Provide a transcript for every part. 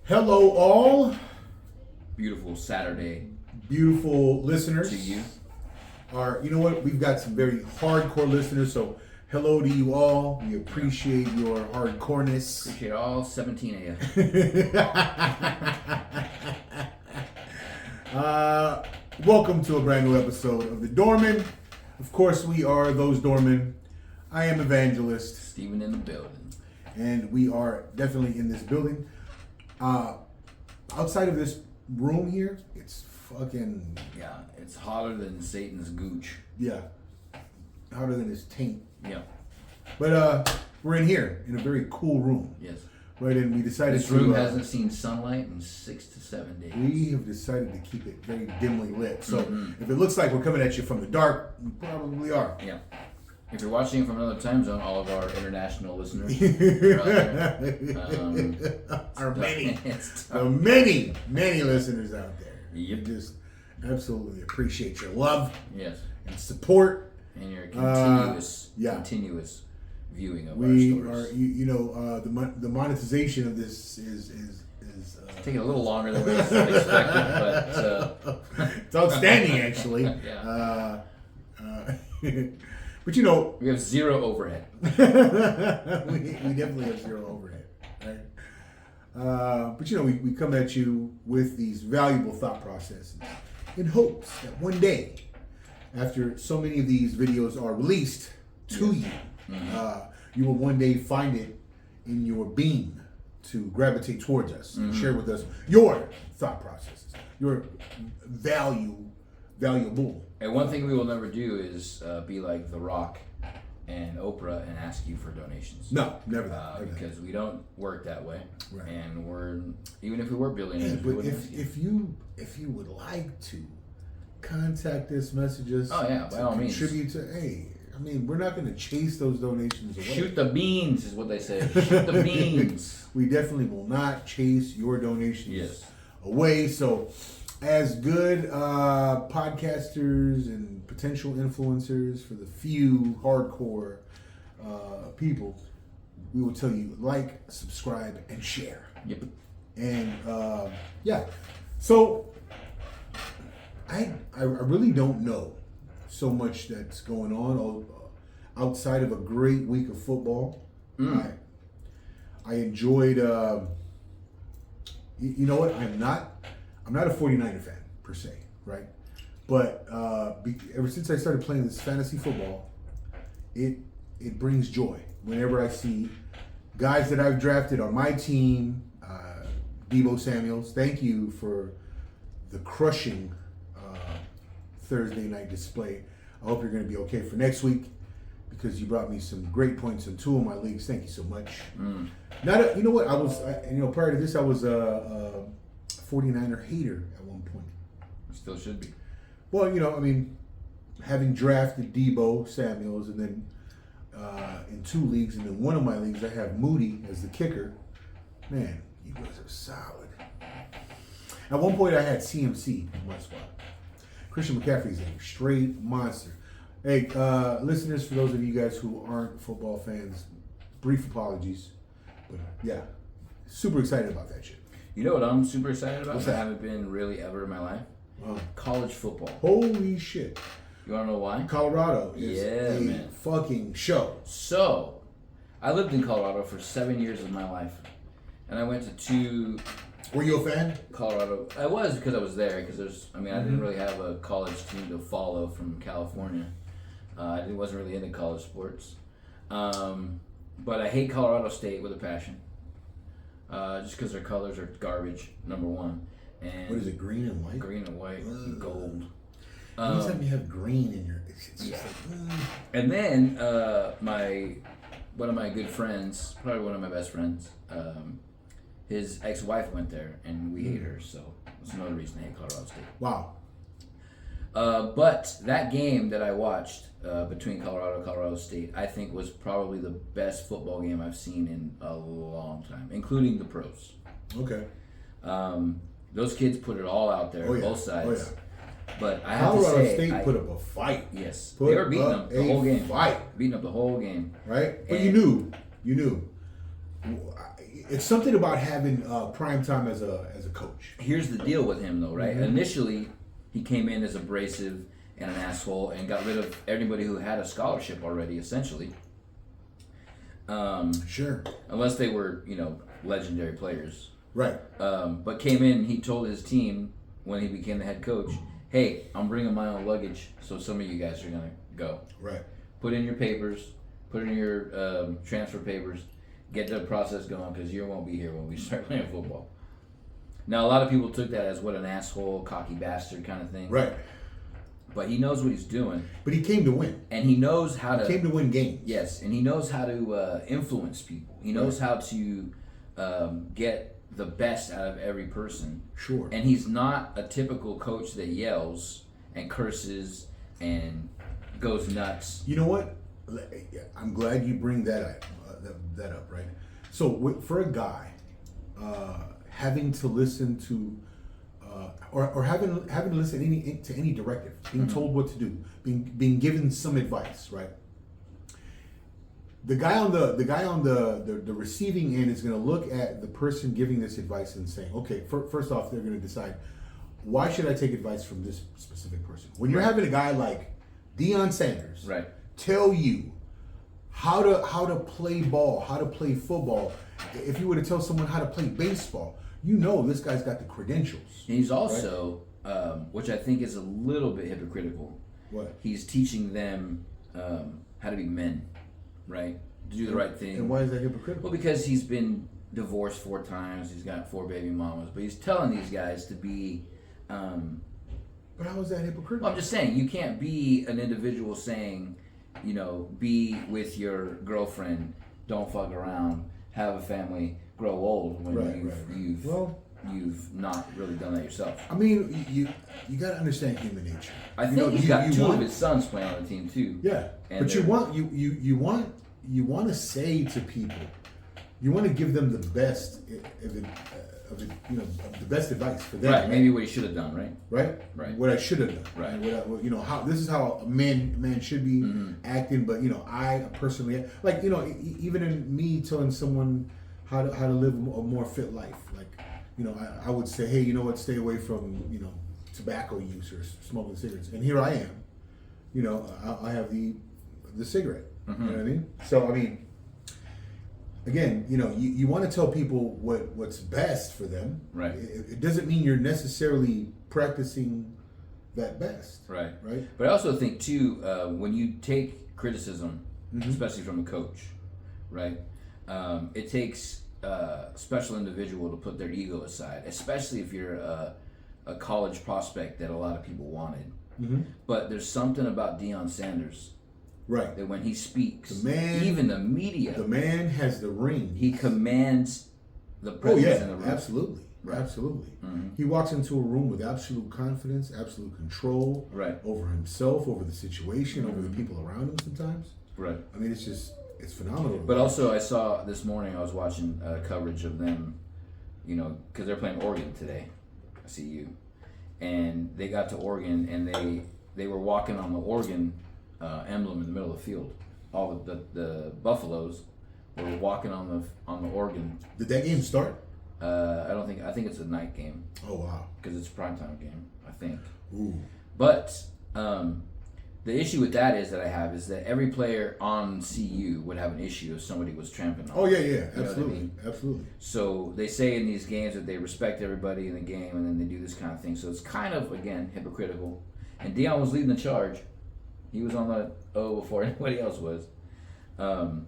Hello, all Beautiful Saturday beautiful listeners. to you. You know what? We've got some very hardcore listeners, so hello to you all. We appreciate your hardcoreness. Appreciate all 17 of you. Welcome to a brand new episode of The Doorman. Of course, we are those doormen. I am Evangelist, Steven in the building. and we are definitely in this building. Outside of this room here, it's fucking, Yeah, it's hotter than Satan's gooch. yeah, hotter than his taint. Yeah, But we're in here in a very cool room, yes. right? And we decided This room to. hasn't seen sunlight in 6 to 7 days. We have decided to keep it very dimly lit. So Mhm. if it looks like we're coming at you from the dark, we probably are. Yeah. If you're watching it from another time zone, all of our international listeners, Our many, it's the many listeners out there. Yep. We just absolutely appreciate your love yes, and support. and your yeah. continuous viewing of We our are, stories. the monetization of this is Taking a little longer than we expected, but it's outstanding, actually. Yeah. But you know, we have zero overhead. we definitely have zero overhead, right? But you know, we come at you with these valuable thought processes in hopes that one day, after so many of these videos are released to you, you will one day find it in your being to gravitate towards us and share with us your thought processes, your valuable. And one thing we will never do is be like The Rock and Oprah and ask you for donations. No, never that. Never Because we don't work that way. Right. And even if we were billionaires, Hey, we but wouldn't ask you. if you would like to contact us, message us. Oh, yeah, by to all means. contribute to. Hey, I mean, we're not going to chase those donations away. Shoot the beans is what they say. Shoot the beans. We definitely will not chase your donations Yes. away. So, as good podcasters and potential influencers for the few hardcore people, we will tell you like, subscribe, and share. Yep. And yeah, so I really don't know so much that's going on outside of a great week of football. I enjoyed. You know what? I'm not a 49er fan per se, right? But ever since I started playing this fantasy football, it brings joy whenever I see guys that I've drafted on my team. Deebo Samuels, thank you for the crushing Thursday night display. I hope you're going to be okay for next week because you brought me some great points in 2 of my leagues. Thank you so much. You know what? Prior to this, I was a 49er hater at one point. Still should be. Well, you know, I mean, having drafted Deebo Samuels and then in 2 leagues, and in one of my leagues I have Moody as the kicker. Man, you guys are solid. At one point I had CMC in my squad. Christian McCaffrey's a straight monster. Hey, listeners, for those of you guys who aren't football fans, brief apologies. But yeah, super excited about that shit. You know what I'm super excited about? What's I that? haven't been really ever in my life. College football. Holy shit. You want to know why? Colorado is a man. fucking show. So, I lived in Colorado for 7 years of my life. And I went to 2 Were you a fan? Colorado. I was because I was there. Because I didn't really have a college team to follow from California. I wasn't really into college sports. But I hate Colorado State with a passion. Just because their colors are garbage, number one. And What is it, green and white? green and white and gold. Anytime you have green in your... It's just Yeah. like... And then one of my good friends, probably one of my best friends, his ex-wife went there, and we hate her, so that's another reason I hate Colorado State. Wow. But that game that I watched between Colorado State, I think was probably the best football game I've seen in a long time, including the pros. Okay. Those kids put it all out there, Oh, yeah. both sides. Oh, But I have Colorado to say, State put up a fight. Yes, Put they were beating up them the whole game. Beating up the whole game. Right, but And- you knew. It's something about having prime time as a coach. Here's the deal with him, though, right? Mm-hmm. Initially, he came in as abrasive and an asshole and got rid of everybody who had a scholarship already, essentially. Sure. Unless they were, legendary players. Right. But came in, he told his team when he became the head coach, hey, I'm bringing my own luggage, so some of you guys are going to go. Right. Put in your papers, put in your transfer papers, get the process going because you won't be here when we start playing football. Now, a lot of people took that as what an asshole, cocky bastard kind of thing. Right. But he knows what he's doing. But he came to win. And he knows how to... He came to win games. Yes, and he knows how to influence people. He knows how to get the best out of every person. Sure. And he's not a typical coach that yells and curses and goes nuts. You know what? I'm glad you bring that up, right? So for a guy having to listen to or having to listen to any directive, being told what to do, being given some advice, right? The guy on the receiving end is going to look at the person giving this advice and saying, okay, first off, they're going to decide, why should I take advice from this specific person? When you're having a guy like Deion Sanders tell you how to play ball, how to play football, if you were to tell someone how to play baseball, this guy's got the credentials. And he's also, which I think is a little bit hypocritical. What? He's teaching them how to be men, right? To do the right thing. And why is that hypocritical? Well, because he's been divorced 4 times. He's got 4 baby mamas. But he's telling these guys to be... but how is that hypocritical? Well, I'm just saying, you can't be an individual saying, be with your girlfriend, don't fuck around, have a family, grow old when you've not really done that yourself. I mean, you got to understand human nature. I think he's got 2 of his sons playing on the team too. Yeah, and but you want to say to people, you want to give them the best of the best advice for them. Right, maybe what he should have done, right? Right. What I should have done. Right. And how this is how a man should be acting. But I personally even in me telling someone how to live a more fit life. I would say, hey, stay away from tobacco use or smoking cigarettes. And here I am. I have the cigarette. You know what I mean? So again, you want to tell people what's best for them. Right. It doesn't mean you're necessarily practicing that best. Right. Right. But I also think too, when you take criticism, especially from a coach, right, it takes a special individual to put their ego aside, especially if you're a college prospect that a lot of people wanted. But there's something about Deion Sanders. Right. That when he speaks, the man, even the media, the man has the ring. He commands the presence in the room. Absolutely. Right. Absolutely. He walks into a room with absolute confidence, absolute control over himself, over the situation, over the people around him sometimes. Right. It's phenomenal. But also, I saw this morning, I was watching coverage of them, because they're playing Oregon today, CU. And they got to Oregon, and they were walking on the Oregon emblem in the middle of the field. All the Buffaloes were walking on the Oregon. Did that game start? I think it's a night game. Oh wow! Because it's a primetime game, I think. Ooh. But the issue with that is that every player on CU would have an issue if somebody was trampling on. Oh yeah, absolutely, what I mean? Absolutely. So they say in these games that they respect everybody in the game, and then they do this kind of thing. So it's kind of again hypocritical. And Deion was leading the charge. He was on the O before anybody else was. But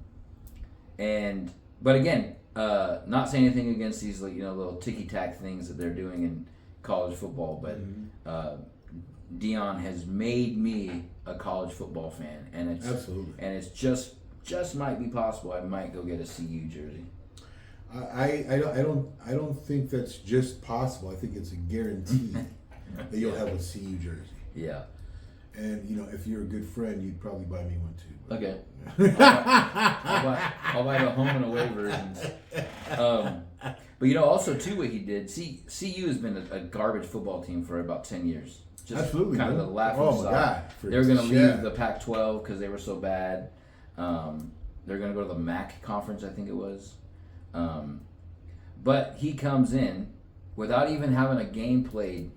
again, not saying anything against these little ticky-tack things that they're doing in college football, but Deion has made me a college football fan, and it's absolutely, and it's just might be possible. I might go get a CU jersey. I don't think that's just possible. I think it's a guarantee that you'll have a CU jersey. Yeah. And if you're a good friend, you'd probably buy me one too. But. Okay. I'll buy the home and away versions. But also too, what he did. CU has been a garbage football team for about 10 years. just Absolutely, kind of man. the laughing Oh, my stock. God. They were going to Yeah. leave the Pac-12 because they were so bad. They're going to go to the MAC conference, I think it was. But he comes in without even having a game played.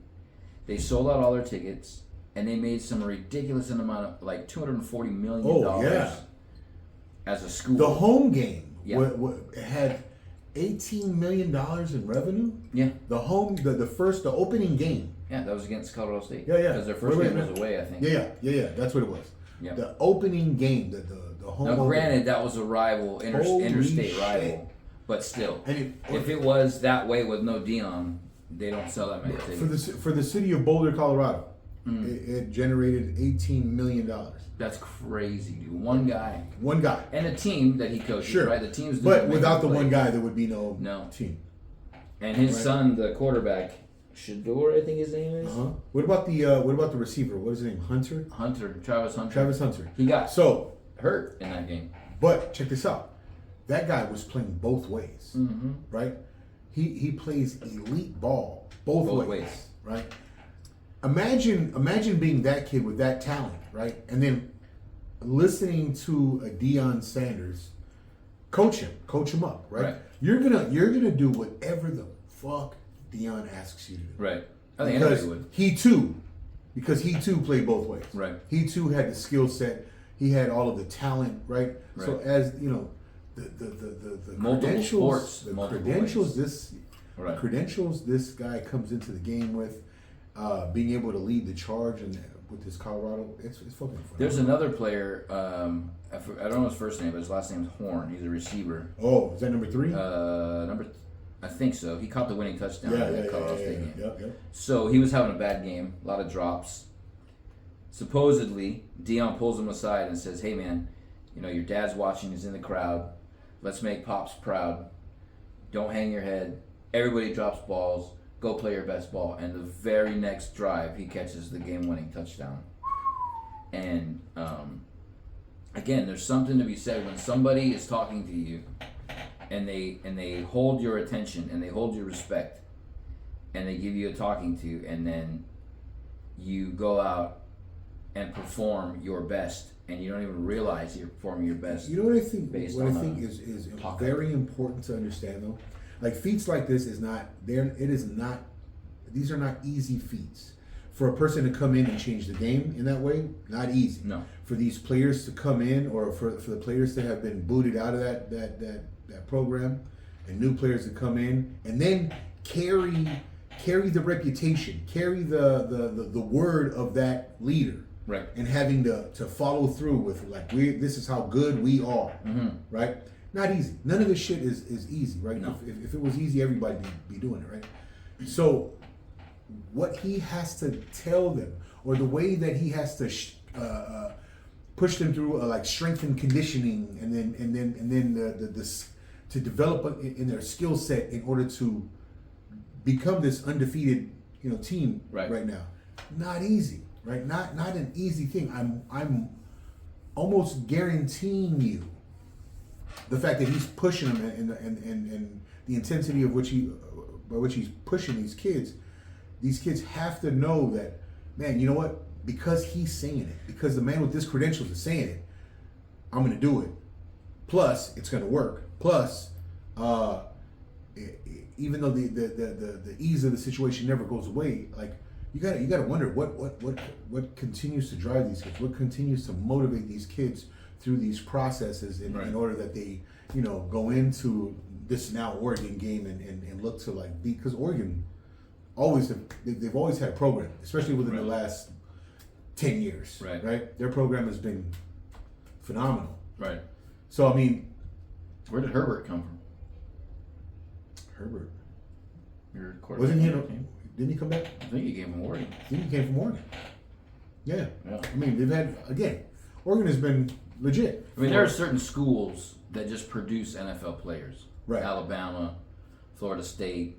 They sold out all their tickets, and they made some ridiculous amount of like $240 million yeah. as a school. The home game Yeah. had $18 million in revenue. Yeah. The opening game. Yeah, that was against Colorado State. Yeah, yeah. Because their first Wait, game wait, was away, I think. Yeah. That's what it was. Yeah. The opening game, the home. Now, opener. granted, that was a rival, Holy interstate shit. rival, but still, And if it was that way with no Dion, they don't sell that many tickets. for the city of Boulder, Colorado, it generated $18 million. That's crazy, dude. One guy One guy. and a team that he coaches, Sure. right? The team's But doing without the amazing one plays. guy, there would be no No. team. And his Right. son, the quarterback, Shador, I think his name is. Uh-huh. What about the receiver? What is his name? Hunter? Travis Hunter. Travis Hunter. He got So, hurt in that game. but check this out. That guy was playing both ways, Mm-hmm. right? He plays elite ball both ways, right? Imagine being that kid with that talent, right? And then listening to a Deion Sanders coach him up, right? Right. You're gonna do whatever the fuck Deion asks you to do. Right. I think Because anybody would. he too played both ways. Right. He too had the skill set. He had all of the talent, right? So Right. as you know, the Multiple credentials, sports, the multiple credentials ways. Right. the credentials this guy comes into the game with, being able to lead the charge and with this Colorado, it's fucking fun. There's another player. I don't know his first name, but his last name's Horn. He's a receiver. Oh, is that number 3? I think so. He caught the winning touchdown in the Colorado State game. Yep. So he was having a bad game, a lot of drops. Supposedly, Dion pulls him aside and says, "Hey, man, your dad's watching. He's in the crowd. Let's make Pops proud. Don't hang your head. Everybody drops balls. Go play your best ball." And the very next drive, he catches the game-winning touchdown. And again, there's something to be said when somebody is talking to you, and they hold your attention and they hold your respect, and they give you a talking to, and then you go out and perform your best, and you don't even realize you're performing your best. You know what I think? Based What I on think a is pocket. very important to understand, though. Like feats like this is not there. It is not. These are not easy feats for a person to come in and change the game in that way. Not easy. No. For these players to come in, or for the players to have been booted out of that program, and new players to come in and then carry the reputation, carry the word of that leader. Right. And having to follow through with this is how good we are, right? Not easy. None of this shit is easy, right? No. If it was easy, everybody would be doing it, right? So, what he has to tell them, or the way that he has to push them through, like strength and conditioning, and then the to develop in their skill set in order to become this undefeated team right now. Not easy. Right, not an easy thing. I'm almost guaranteeing you the fact that he's pushing them and the intensity of by which he's pushing these kids. These kids have to know that, man. You know what? Because he's saying it, because the man with this credentials is saying it, I'm going to do it. Plus, it's going to work. Plus, even though the ease of the situation never goes away, like. You gotta wonder what continues to drive these kids, what continues to motivate these kids through these processes in order that they go into this now Oregon game and look to beat, because Oregon they've always had a program, especially within the last 10 years. Right. Their program has been phenomenal. Right. So I mean, where did Herbert come from? Herbert. Your Wasn't he? team? Didn't he come back? I think he came from Oregon. I think he came from Oregon. Yeah. Yeah. I mean, they've had, again, Oregon has been legit. I mean, there are certain schools that just produce NFL players. Right. Alabama, Florida State.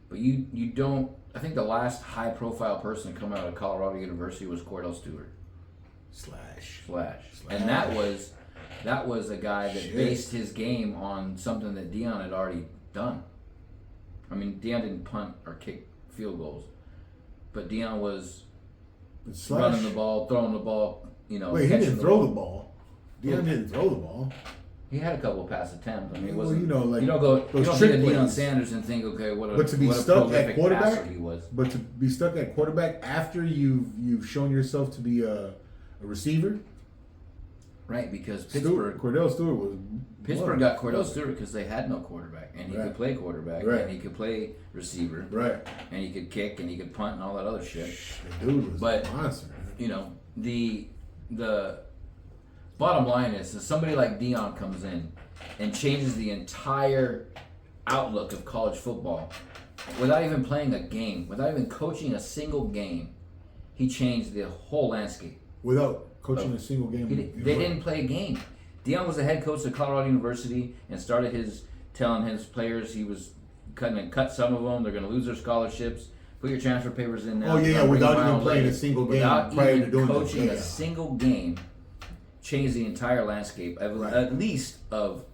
But you don't. I think the last high profile person to come out of Colorado University was Cordell Stewart. Slash. And that was a guy that Shit. based his game on something that Dion had already done. I mean, Dion didn't punt or kick field goals, but Dion was Slash. running the ball, throwing the ball. You know, Wait, he catching didn't throw the ball. Deion didn't throw the ball. He had a couple of pass attempts. I mean, it Well, wasn't. you know, like you don't go. You those don't trick think of Deion plays. Sanders and think, okay, But to be what a stuck at prolific quarterback, passer he was. but to be stuck at quarterback after you've shown yourself to be a receiver. Right, because Cordell Stewart was. Pittsburgh got Cordell Stewart because they had no quarterback, and he Right. could play quarterback, Right. and he could play receiver, Right. and he could kick, and he could punt, and all that other shit. The dude was But- a monster. You know, the bottom line is that somebody like Deion comes in and changes the entire outlook of college football without even playing a game, without even coaching a single game. He changed the whole landscape. Without coaching a single game. They didn't play a game. Deion was the head coach at Colorado University and started telling his players he was cut some of them. They're going to lose their scholarships. Put your transfer papers in now. Oh, yeah, without even playing a single game Without prior even to doing that. coaching Yeah. a single game, changed the entire landscape, Right. at least of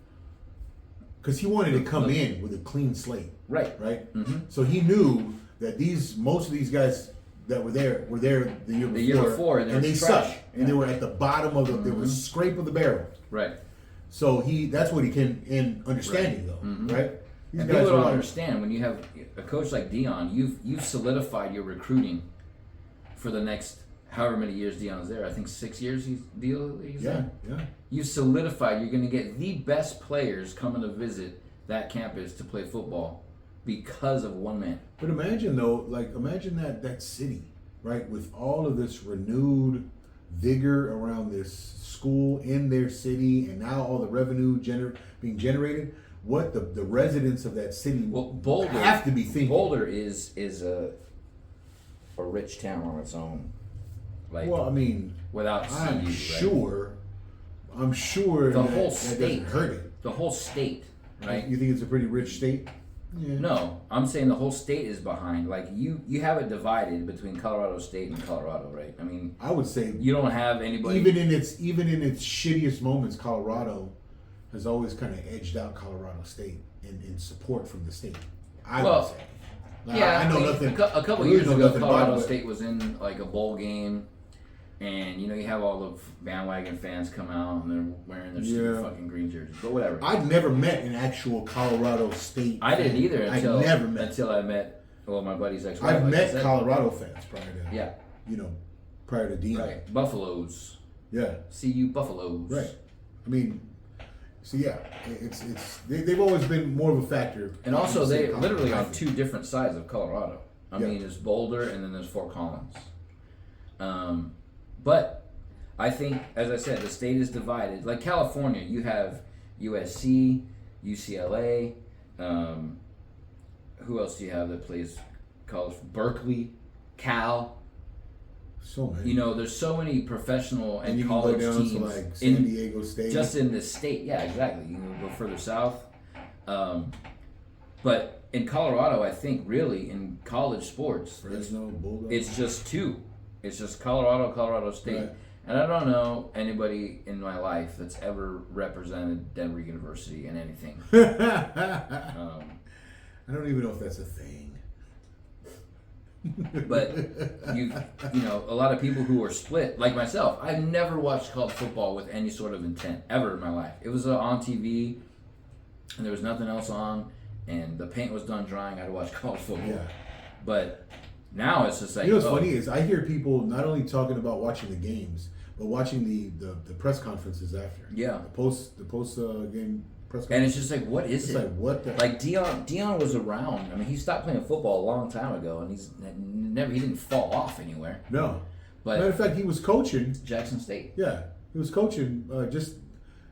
Because he wanted to come in with a clean slate, right. right? Mm-hmm. So he knew that most of these guys that were there the year before, and they they were sucked, trash. and they were at the bottom of the. They were scrape of the barrel. Right. So that's what he came in understanding, though, right? These And guys people were don't like, understand when you have a coach like Deion, you've solidified your recruiting for the next however many years Deion's there. I think 6 years he's yeah, there. yeah. You've solidified you're going to get the best players coming to visit that campus to play football because of one man. But imagine though, imagine that city, right, with all of this renewed vigor around this school in their city, and now all the revenue being generated. What the residents of that city Boulder have to be thinking. Boulder is a rich town on its own. Like Well, I mean, without I'm CU, right? sure. I'm sure The that, whole that state, doesn't hurt it. the whole state, right? You think it's a pretty rich state? Yeah. No, I'm saying the whole state is behind. Like you have it divided between Colorado State and Colorado, right? I mean, I would say you don't have anybody. even in its shittiest moments, Colorado has always kind of edged out Colorado State in support from the state. I would say. Now, Yeah, I know mean, nothing. A couple I really years know ago, nothing about Colorado it, but- State was in like a bowl game, and you have all the bandwagon fans come out and they're wearing their stupid Yeah. fucking green jerseys. But whatever. I'd never met an actual Colorado State. I didn't either I until never met. until I met my buddy's ex-wife. I've like I met said. Colorado fans prior to Yeah, prior to Deion. right. Buffaloes. Yeah, CU Buffaloes. right. I mean, so yeah, they've always been more of a factor. And also, Obviously, they're literally I on think. two different sides of Colorado. I Yeah. mean, there's Boulder and then there's Fort Collins. But I think, as I said, the state is divided. Like California, you have USC, UCLA. Who else do you have that plays college? Berkeley, Cal. So many. There's so many professional and and you can college go down teams to like San in Diego State. just in this state. Yeah, exactly. You can go further south. But in Colorado, I think really in college sports, Fresno Bulldogs. it's just two. It's just Colorado State. Right. And I don't know anybody in my life that's ever represented Denver University in anything. I don't even know if that's a thing. But a lot of people who are split, like myself, I've never watched college football with any sort of intent ever in my life. It was on TV, and there was nothing else on, and the paint was done drying. I'd watch college football. Yeah. But now it's just like, You know what's funny is I hear people not only talking about watching the games, but watching the press conferences after. Yeah. The post game press conference. and it's just like, what is It's it? like what the Like Deion was around. I mean, he stopped playing football a long time ago, and he didn't fall off anywhere. No. But Matter of fact, he was coaching. Jackson State, Yeah. He was coaching, just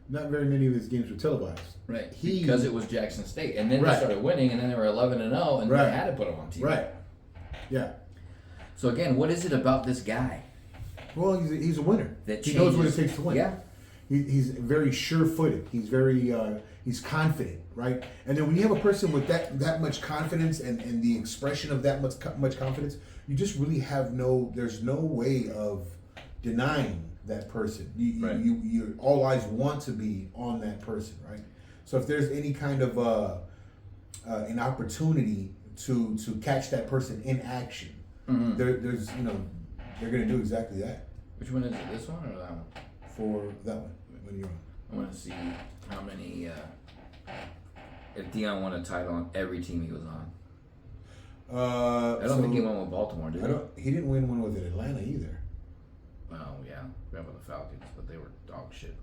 not very many of his games were televised. right? He- Because it was Jackson State, and then Right. they started winning, and then they were 11-0, and Right. they had to put him on TV. Right. Yeah. So again, what is it about this guy Well, he's a winner. that He knows what it changes- takes to win. Yeah, He's very sure-footed. He's very he's confident, right? And then when you have a person with that much confidence and the expression of that much confidence, you just really have there's no way of denying that person. Right. You all eyes want to be on that person, right? So if there's any kind of an opportunity to catch that person in action, Mm-hmm. there's They're going to do exactly that Which one is it? This one or that one? for that one when you're on. I want to see how many. If Dion won a title on every team he was on. I don't think he won with Baltimore, did he? He didn't win one with Atlanta either. Well, yeah, remember the Falcons, but they were dog shit.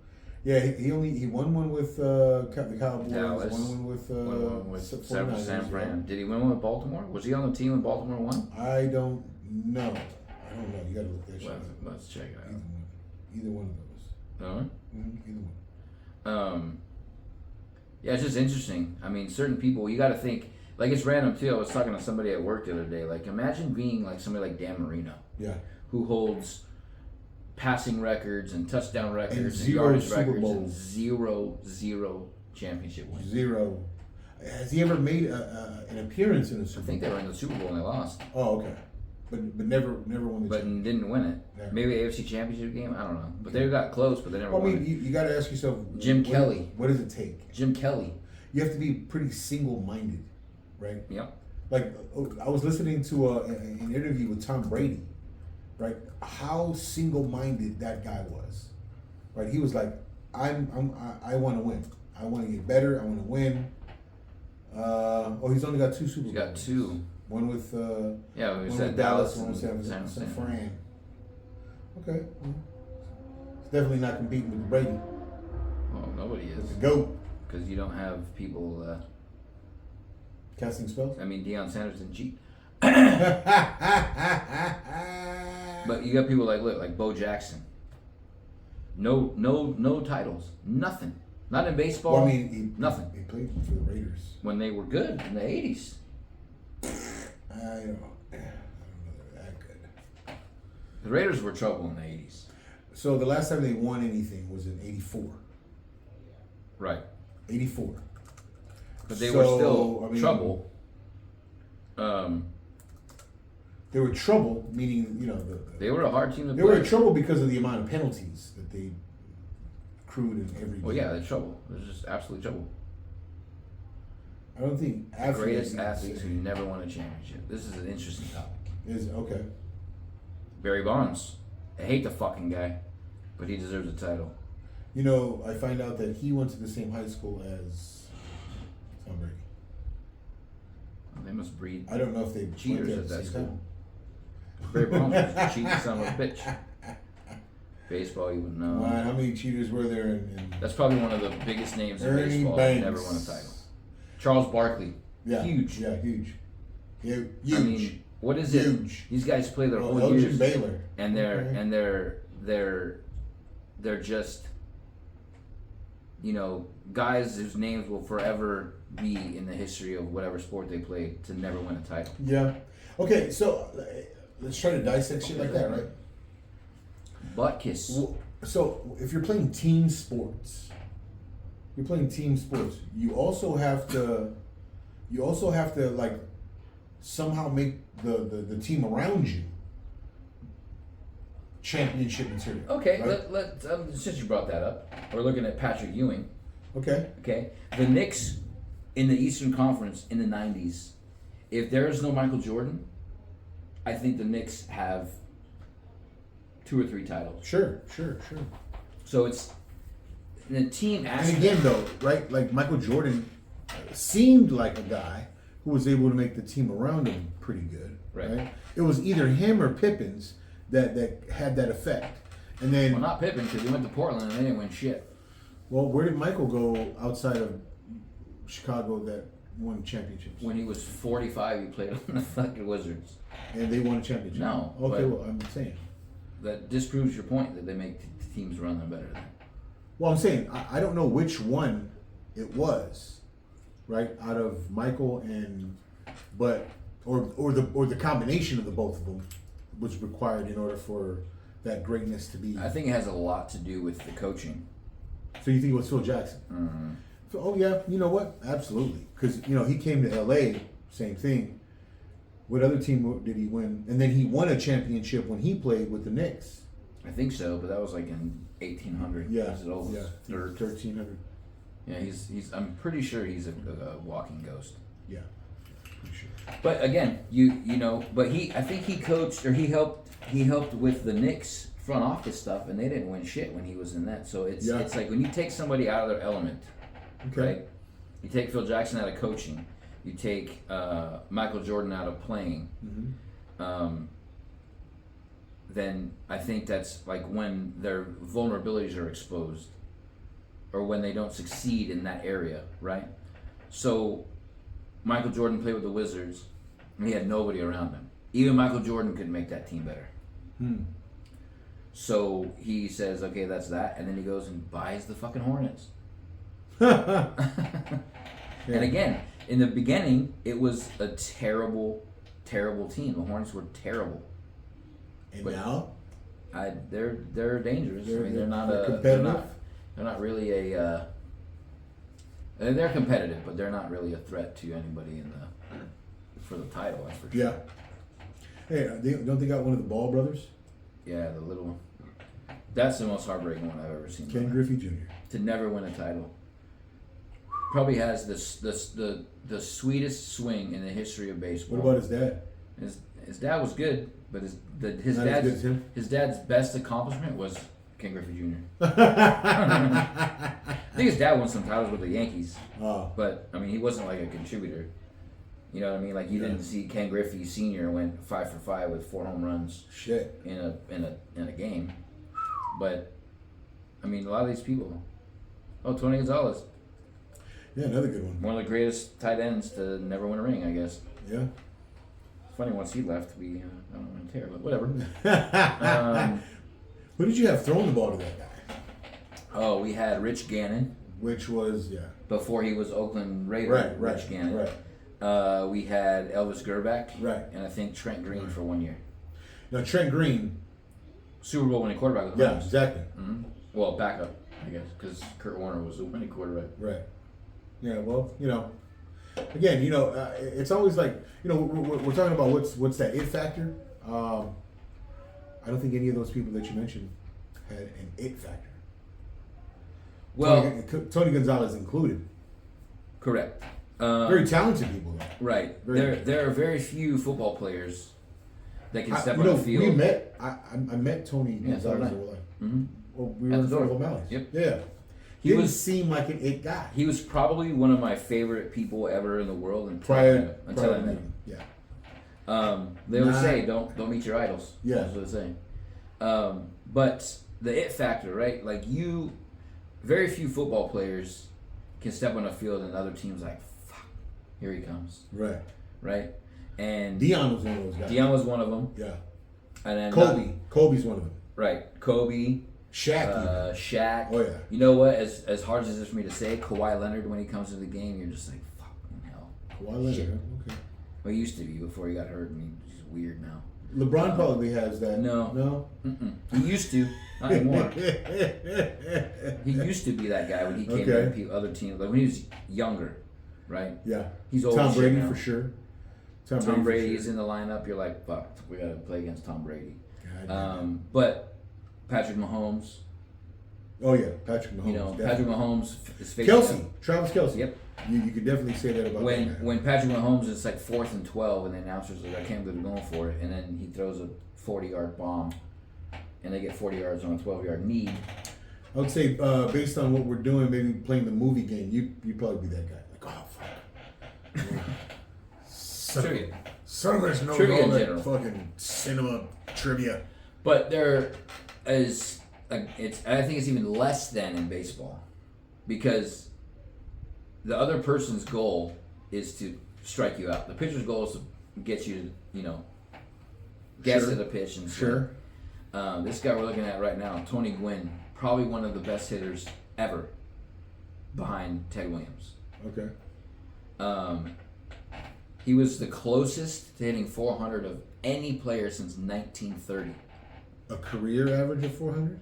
Yeah, he won one with the Cowboys. Dallas. Won one with Won with San 49ers, Fran. Did he win one with Baltimore? Was he on the team when Baltimore won? I don't know. You got to look that shit up. Let's check it out. Either one of those. Huh? Either one. Yeah, it's just interesting. I mean, certain people, you got to think, like, it's random too. I was talking to somebody at work the other day. Like, imagine being like somebody like Dan Marino, Yeah. who holds passing records and touchdown records and zero yardage Super records and Bowls. zero championship wins. 0. Has he ever made an appearance in a I Super think Bowl? they were in the Super Bowl and they lost, Oh, okay. But never won the but championship. didn't win it. Yeah. Maybe AFC Championship game. I don't know, but they got close, but they never Well, I won mean, it. you got to ask yourself, Jim Kelly. What does it take? Jim Kelly. You have to be pretty single-minded, right? Yep. Like, I was listening to an interview with Tom Brady, right? How single-minded that guy was, right? He was like, I want to win. I want to get better. I want to win. He's only got 2 Super Bowls. He's got 2. One with Yeah, we one said with Dallas one with and San Fran. Okay, it's definitely not competing with Brady. Well, nobody With is, the GOAT. because you don't have people. Casting spells. I mean, Deion Sanders didn't cheat, But but you got people like Bo Jackson. No titles, nothing. Not in baseball. well, I mean, nothing. He played for the Raiders. When they were good in the '80s. I don't know they're that good. The Raiders were trouble in the '80s. So the last time they won anything was in '84. Right. 84. But they were still I mean, trouble. They were trouble, meaning They were a hard team to they play. were in trouble because of the amount of penalties that they accrued in every game. Well, yeah, they're trouble. They're just absolute trouble. I don't think The greatest athletes who never won a championship. This is an interesting topic. is okay. Barry Bonds. I hate the fucking guy, but he deserves a title. I find out that he went to the same high school as Tom Brady. They must breed I don't know if they cheaters went at there that the same school. Barry Bonds was a cheating son of a bitch. Baseball, you would know. time. How many cheaters were there? In That's probably one of the biggest names in Ernie baseball Banks. who never won a title. Charles Barkley. yeah, Huge. Yeah, huge. Huge. I mean, what is it? Huge. These guys play their whole Elgin years, Baylor. and they're Okay. and they're just guys whose names will forever be in the history of whatever sport they played to never win a title. Yeah. Okay, so let's try to dissect shit like that, right? Butt kiss. So if you're playing team sports, you also have to like somehow make the team around you championship material. Okay, right? since you brought that up, we're looking at Patrick Ewing. Okay. Okay, the Knicks in the Eastern Conference in the '90s. If there is no Michael Jordan, I think the Knicks have 2 or 3 titles. Sure. So it's in the team And aspect. again, though, right? Like Michael Jordan seemed like a guy who was able to make the team around him pretty good. Right. It was either him or Pippins that had that effect. And then, Well, not Pippen, because he went to Portland and they didn't win shit. where did Michael go outside of Chicago that won championships? When he was 45, he played on the fucking Wizards. And they won a championship. No, Okay, but- well, I'm saying. That disproves your point that they make teams around them better. Well, I'm saying I don't know which one it was, right? Out of Michael or the combination of the both of them was required in order for that greatness to be. I think it has a lot to do with the coaching. So you think it was Phil Jackson? Mm-hmm. So, oh yeah, you know what? Absolutely, because he came to LA, same thing. What other team did he win? And then he won a championship when he played with the Knicks. I think so, but that was like in 1800. Yeah, This is old. yeah, Or- 1300. yeah, he's. I'm pretty sure he's a walking ghost. Yeah, pretty sure. But again, but I think he coached or he helped he helped with the Knicks front office stuff, and they didn't win shit when he was in that. So it's like when you take somebody out of their element, right? You take Phil Jackson out of coaching, you take Michael Jordan out of playing. Then I think that's like when their vulnerabilities are exposed, or when they don't succeed in that area, right? So Michael Jordan played with the Wizards, and he had nobody around him. Even Michael Jordan could make that team better. So he says, okay, that's that, and then he goes and buys the fucking Hornets. And again, in the beginning, it was a terrible, terrible team. The Hornets were terrible. And now, they're dangerous. They're not competitive. They're not really a. They're competitive, but they're not really a threat to anybody for the title. That's for sure. Yeah. Hey, don't they got one of the Ball brothers? Yeah, the little one. That's the most heartbreaking one I've ever seen. Ken Griffey Jr. To never win a title. Probably has the sweetest swing in the history of baseball. What about his dad? His dad was good, but his Not as good as him? dad's best accomplishment was Ken Griffey Jr. I think his dad won some titles with the Yankees, but I mean he wasn't like a contributor. You know what I mean? Like you didn't see Ken Griffey Sr. went 5 for 5 with 4 home runs. Shit. In a game, but I mean a lot of these people. Oh, Tony Gonzalez. Yeah, another good one. One of the greatest tight ends to never win a ring, I guess. Yeah. Funny, once he left, we I don't want to tear, but whatever. Who did you have throwing the ball to that guy? Oh, we had Rich Gannon. Which was Before he was Oakland Raider. Right. Rich Gannon. Right. We had Elvis Gerback. Right. And I think Trent Green for 1 year. Now Trent Green. Super Bowl winning quarterback with the Rams. Exactly. Mm-hmm. Well, backup, I guess, because Kurt Warner was the winning quarterback. Right. Yeah. Well, again, it's always like, we're talking about what's that it factor. I don't think any of those people that you mentioned had an it factor. Well, Tony Gonzalez included. Correct. Very talented people, though. Right. There are very few football players that can step on the field. We met. I met Tony Gonzalez. Mm-hmm. Well, we were in front of O'Malley's. Yep. Yeah. He didn't seem like an it guy. He was probably one of my favorite people ever in the world until I met him. Yeah. They always say don't meet your idols. Yeah. That's what they say. But the it factor, right? Like very few football players can step on a field and other teams like, fuck, here he comes. Right. Right. And Deion was one of those guys. Deion was one of them. Yeah. And then Kobe's one of them. Right. Kobe. Shaq. Shaq. Oh yeah. You know what? As hard as it is for me to say, Kawhi Leonard, when he comes into the game, you're just like, fucking hell. Kawhi Leonard. Shit. Okay. Well, he used to be before he got hurt, and he's weird now. LeBron probably has that. No. He used to. Not anymore. He used to be that guy when he came to other teams, like when he was younger, right? Yeah. He's old. Tom Brady for sure. Tom Brady's in the lineup. You're like, fuck, we got to play against Tom Brady. But Patrick Mahomes. Oh yeah, Patrick Mahomes. Patrick Mahomes is facing Travis Kelce. Yep. You could definitely say that about when Patrick Mahomes is like 4th and 12, and the announcer's like, I can't believe they're going for it, and then he throws a 40-yard bomb, and they get 40 yards on a 12-yard need. I would say, based on what we're doing, maybe playing the movie game, you'd probably be that guy. Like, oh fuck. Trivia. Some of us know all that fucking cinema trivia. But there is, I think it's even less than in baseball, because the other person's goal is to strike you out. The pitcher's goal is to get you to, guess at a pitch and sure. This guy we're looking at right now, Tony Gwynn, probably one of the best hitters ever, behind Ted Williams. Okay. He was the closest to hitting 400 of any player since 1930. A career average of 400?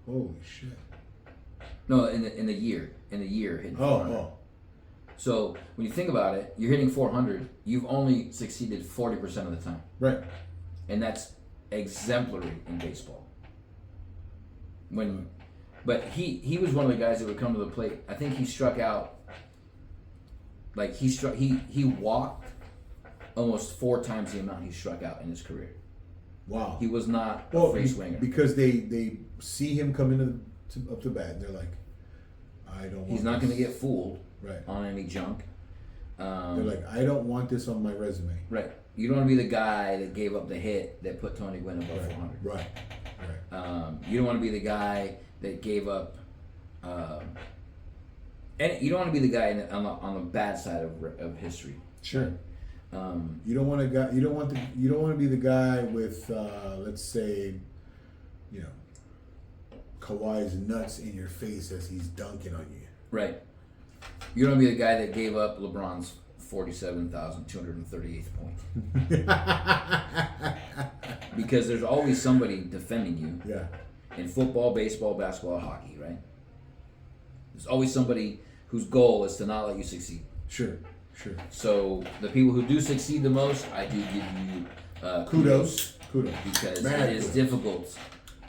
Holy shit. No, in the year hitting 400. Oh. So when you think about it, you're hitting 400. You've only succeeded 40% of the time. Right. And that's exemplary in baseball. But he was one of the guys that would come to the plate. I think he struck out. Like he walked almost 4 times the amount he struck out in his career. Wow. He was not a free swinger. Because they see him coming up to bat, and they're like, I don't want He's not going to get fooled right on any junk. They're like, I don't want this on my resume. Right. You don't want to be the guy that gave up the hit that put Tony Gwynn above 400. Right. You don't want to be the guy that gave up. And you don't want to be the guy on the bad side of history. Sure. You don't want to be the guy with let's say, Kawhi's nuts in your face as he's dunking on you. Right. You don't want to be the guy that gave up LeBron's 47,238th point. Because there's always somebody defending you. Yeah. In football, baseball, basketball, hockey, right? There's always somebody whose goal is to not let you succeed. Sure. So the people who do succeed the most, I do give you kudos. Because Man, it is difficult.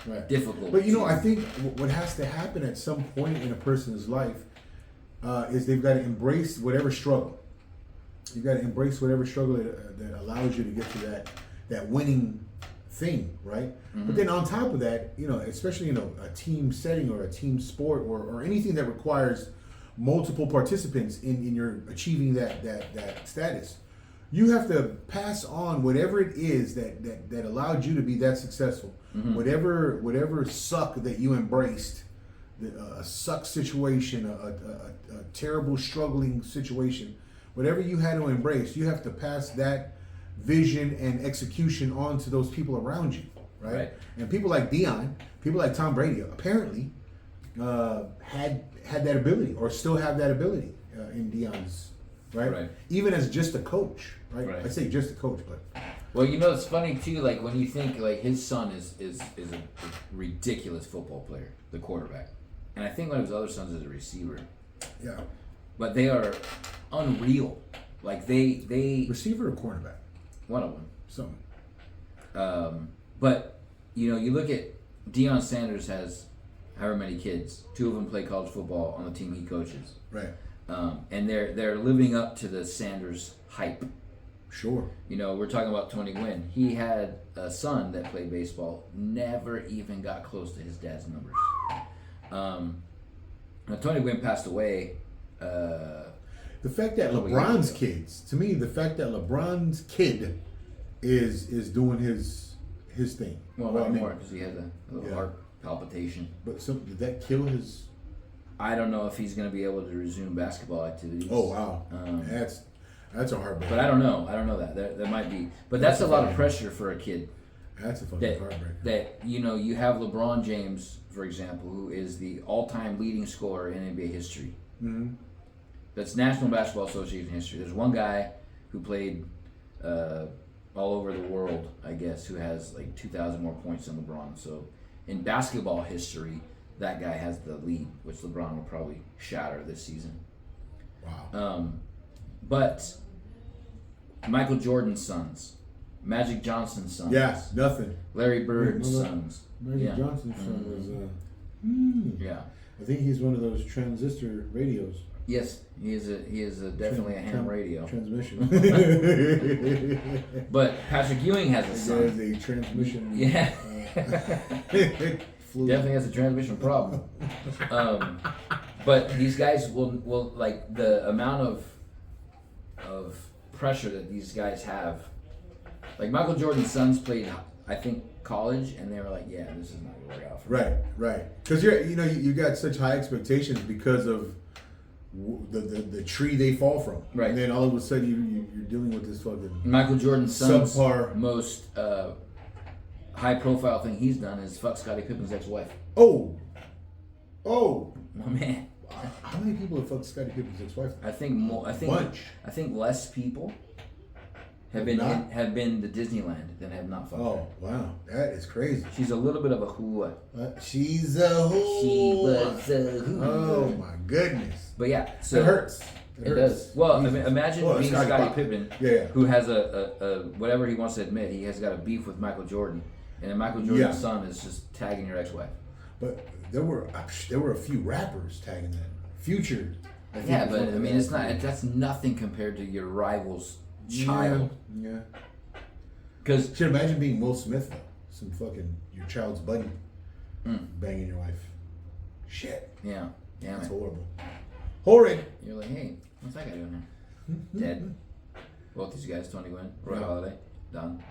Right. Difficult. But I think what has to happen at some point in a person's life is they've got to embrace whatever struggle. You've got to embrace whatever struggle that allows you to get to that winning thing, right? Mm-hmm. But then on top of that, especially in a team setting or a team sport or anything that requires multiple participants in your achieving that status, you have to pass on whatever it is that allowed you to be that successful. Mm-hmm. Whatever suck that you embraced, a suck situation, a terrible struggling situation, whatever you had to embrace, you have to pass that vision and execution on to those people around you, right? And people like Deion, people like Tom Brady, apparently had that ability or still have that ability in Deion's, right? Even as just a coach, right? I say just a coach, but well, it's funny too. Like when you think like his son is a ridiculous football player, the quarterback, and I think one of his other sons is a receiver. Yeah, but they are unreal. Like they receiver or cornerback, one of them. Something. But you look at Deion Sanders has however many kids. 2 of them play college football on the team he coaches. Right. And they're living up to the Sanders hype. Sure. We're talking about Tony Gwynn. He had a son that played baseball, never even got close to his dad's numbers. Now Tony Gwynn passed away. The fact that LeBron's kids, to me, the fact that LeBron's kid is doing his thing. Well, not anymore because he had a little heart palpitation. But did that kill his? I don't know if he's going to be able to resume basketball activities. Oh wow, that's a heartbreak. But I don't know that there might be. But that's a lot of pressure for a kid. That's a fucking heartbreak. That you have LeBron James, for example, who is the all-time leading scorer in NBA history. Mm-hmm. That's National Basketball Association history. There's one guy who played all over the world, I guess, who has like 2,000 more points than LeBron. So in basketball history, that guy has the lead, which LeBron will probably shatter this season. Wow. But Michael Jordan's sons, Magic Johnson's sons. Yeah, nothing. Larry Bird's sons. Magic Johnson's son was. Yeah. I think he's one of those transistor radios. Yes, he is definitely a ham radio. Transmission. But Patrick Ewing has a son. There's a transmission. Yeah. Definitely has a transmission problem. But these guys will like the amount of pressure that these guys have. Like Michael Jordan's sons played, I think, college, and they were like, "Yeah, this is not gonna work out for me." Right. Because you got such high expectations because of the tree they fall from. Right. And then all of a sudden you're dealing with this fucking Michael Jordan's son's subpar. most high-profile thing he's done is fuck Scottie Pippen's ex-wife. Oh. My man. How many people have fucked Scottie Pippen's ex-wife? I think more. Bunch. I think less people have been to Disneyland than have not fucked her. Oh wow, that is crazy. She's a little bit of a hooah. She's a hooah. She was a hooah. Oh my goodness. But yeah, so it hurts. It does. Well, I mean, imagine being Scottie Pippen, yeah. who has a whatever he wants to admit, he has got a beef with Michael Jordan, and then Michael Jordan's son is just tagging your ex-wife. But there were a few rappers tagging that. Future. Yeah, but I mean, that's nothing compared to your rival's child. Yeah. Because Should imagine being Will Smith though. Some fucking your child's buddy Mm. banging your wife. Shit. yeah, That's horrible. Horrid. you're like, hey, what's that guy doing here? Dead. Both these guys, Tony Gwynn, Roy Yeah. Halladay, done.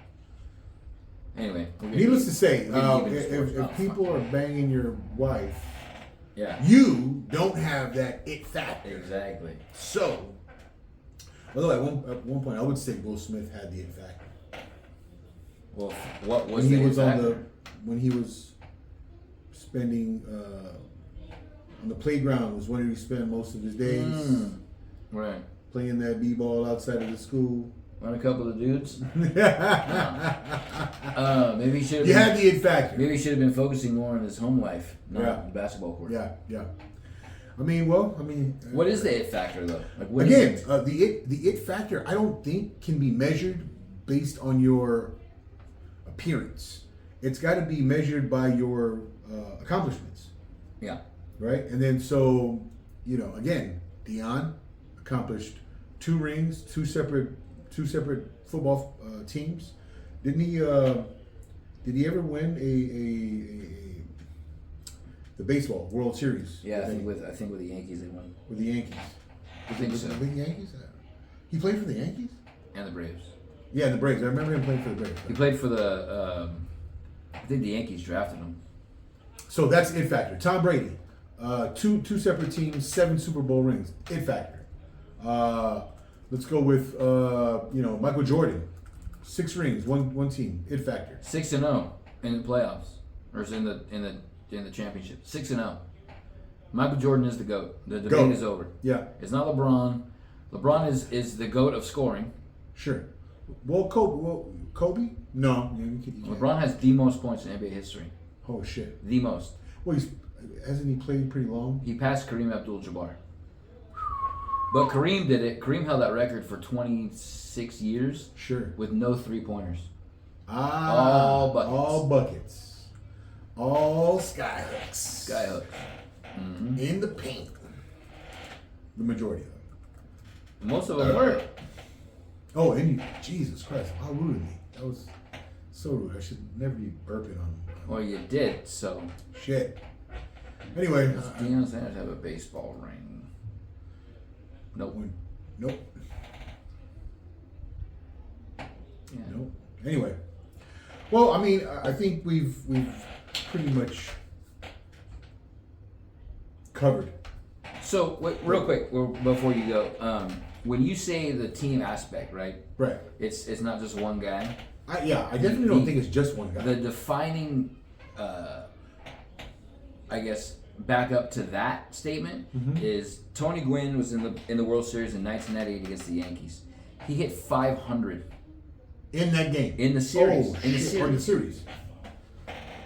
Anyway, Needless to say, we're getting deep into if sports. people are banging your wife, yeah, you don't have that it factor. exactly. So, although at one point I would say Will Smith had the it factor. Well, what was When he the was factor? when he was spending on the playground was when he spent most of his days Right. playing that b-ball outside of the school. Run a couple of dudes. You Maybe he should have. had the it factor. Maybe he should have been focusing more on his home life, not Yeah. the basketball court. Yeah. What is the it factor though? Like what Again, is it? the it factor I don't think can be measured based on your appearance. It's got to be measured by your accomplishments, Yeah. right? And then so again, Deion accomplished 2 rings, two separate football teams. Didn't he? Did he ever win the baseball World Series? Yeah, I think with the Yankees they won. with the Yankees. I think Was so. it the Yankees? He played for the Yankees. And the Braves. Yeah, the Braves. I remember him playing for the Braves. He played for the. I think the Yankees drafted him. So that's it factor. Tom Brady, two separate teams, 7 Super Bowl rings. It factor. Let's go with Michael Jordan, 6 rings, one team. It factor. 6-0 in the playoffs, or is in the championship. 6-0. Michael Jordan is the GOAT. The debate GOAT. is over. Yeah, It's not LeBron. LeBron is the GOAT of scoring. sure. Well, Kobe? No, yeah, you can't. LeBron has the most points in NBA history. Oh shit. The most. Well, hasn't he played pretty long? He passed Kareem Abdul-Jabbar. But Kareem did it. Kareem held that record for 26 years Sure. with no three-pointers. All buckets. All buckets. All skyhooks. Skyhook. Mm-hmm. In the paint. The majority of them. Most of them were. Oh, and Jesus Christ, how rude of me. That was so rude. I should never be burping on Well, you did, so. shit. Anyway, Does Deion Sanders have a baseball ring? Nope. nope, Yeah. nope. Anyway, well, I mean, I think we've pretty much covered. So, wait, real quick, before you go, when you say the team aspect, right? Right. It's not just one guy. I definitely don't think it's just one guy. The defining, I guess, back up to that statement is Tony Gwynn was in the World Series in 1998 against the Yankees. He hit 500 In that game. in the series. Oh, in the shit. series, In the series.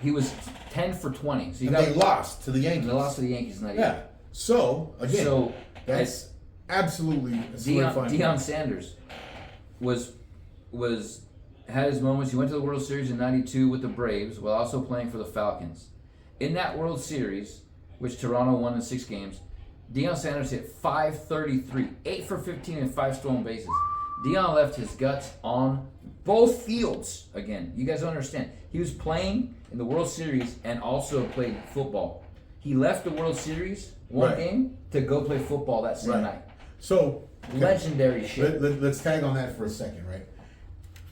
he was 10 for 20. So you And got they lost to the Yankees. They lost to the Yankees in that Yeah. year. So, again, So that's absolutely a solidifying Deion point. Sanders was had his moments. He went to the World Series in '92 with the Braves while also playing for the Falcons. In that World Series, which Toronto won in 6 games, Deion Sanders hit 533, 8 for 15 and 5 stolen bases. Deion left his guts on both fields. Again, you guys don't understand. He was playing in the World Series and also played football. He left the World Series one Right. game to go play football that same Right. night. So, okay. Legendary shit. Let's tag on that for a second, right?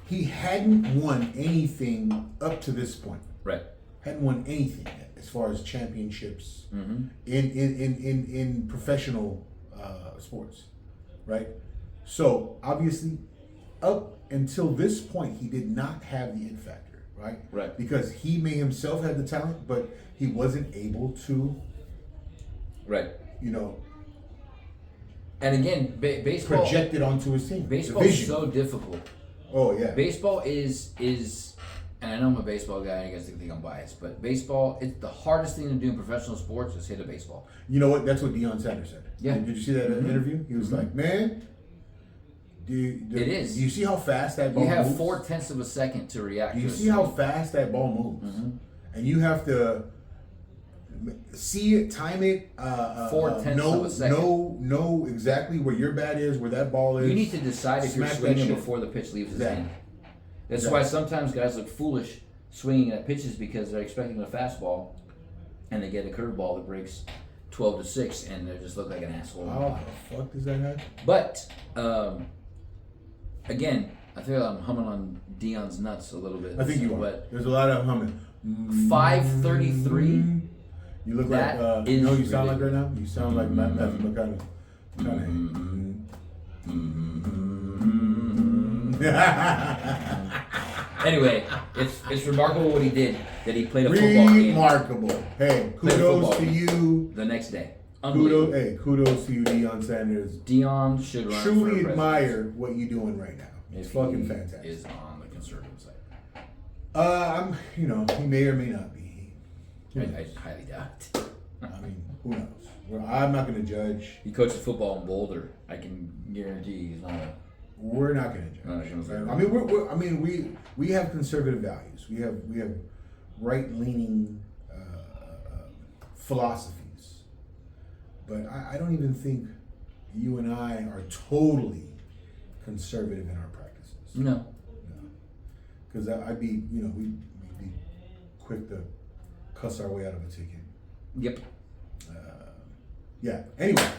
He hadn't won anything up to this point. Right. Hadn't won anything yet, as far as championships Mm-hmm. in professional sports, right? So obviously, up until this point, he did not have the it factor, right? Right. Because he may himself have the talent, but he wasn't able to, Right. you And again, baseball. project it onto his team. Baseball The is vision. so difficult. Oh yeah. Baseball is, and I know I'm a baseball guy. And I guess they think I'm biased, but baseball. It's the hardest thing to do in professional sports is hit a baseball. You know what? That's what Deion Sanders said. Yeah. Did you see that interview? He was like, "Man, It is. Do you see how fast that ball You have moves? 0.4 of a second to react. Do you to a see how swing. fast that ball moves? And you have to see it, time it, 0.4 of a second. know exactly where your bat is, where that ball is. You need to decide if you're Smack that swinging shit. before the pitch leaves his Exactly. hand. That's why sometimes guys look foolish swinging at pitches because they're expecting a fastball, and they get a curveball that breaks 12-6, and they just look like an asshole. How the fuck does that happen? But again, I feel I'm humming on Dion's nuts a little bit. I think you are. But There's a lot of humming. 5:33. You look That like, is you know what you sound like right ridiculous. now? You sound like Matthew McConaughey. Anyway, it's remarkable what he did. That he played a football game Remarkable. Hey, Played a kudos football to you. the next day. Kudos, Unbelievable. hey, kudos to you, Deion Sanders. Dion should run for Truly president admire what you're doing right now. It's if fucking he fantastic. Is on the conservative side. He may or may not be. I highly doubt it. I mean, who knows? Well, I'm not going to judge. He coaches football in Boulder. I can guarantee he's not a. We're not going to judge. Not a conservative. I mean, we have conservative values. We have right leaning philosophies, but I don't even think you and I are totally conservative in our practices. No. Because we'd be quick to cuss our way out of a ticket. Yep. Yeah. Anyway,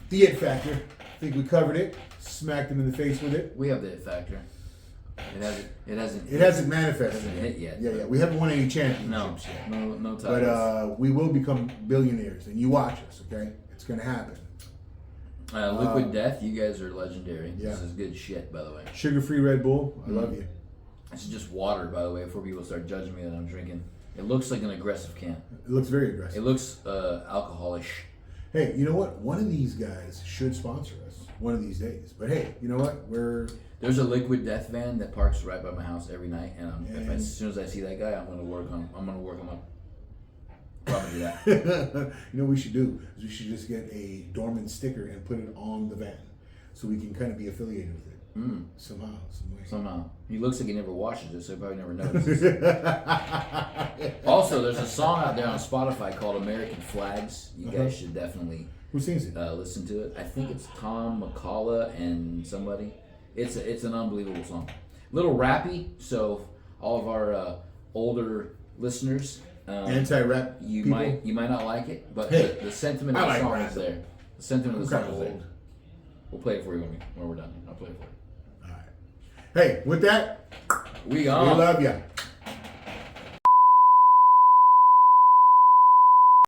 the it factor. I think we covered it. Smacked him in the face with it. We have the it factor. It hasn't. It hasn't manifested. Hasn't hit yet. Yeah. We haven't won any No. championships yet. No titles. But we will become billionaires, and you watch us. Okay, it's gonna happen. Liquid Death, you guys are legendary. Yeah. This is good shit, by the way. Sugar-free Red Bull. I love you. This is just water, by the way, before people start judging me that I'm drinking. It looks like an aggressive can. It looks very aggressive. It looks alcoholish. Hey, you know what? One of these guys should sponsor us one of these days. But hey, you know what? There's a Liquid Death van that parks right by my house every night, and as soon as I see that guy, I'm gonna work him up. Probably that. You know what we should do is we should just get a Dorman sticker and put it on the van, so we can kind of be affiliated with it somehow, some way. Somehow he looks like he never washes it, so he probably never notices. Also, there's a song out there on Spotify called "American Flags." You guys should definitely Who sings it? listen to it. I think it's Tom McCullough and somebody. It's an unbelievable song. Little rappy, so all of our older listeners. Anti-rap. You people? might not like it, but Hey, the sentiment of I the like song rap. is there. The sentiment of the I'm song is kinda there. old. We'll play it for you when we're done. I'll play it for you. All right. Hey, with that, We we on. love ya.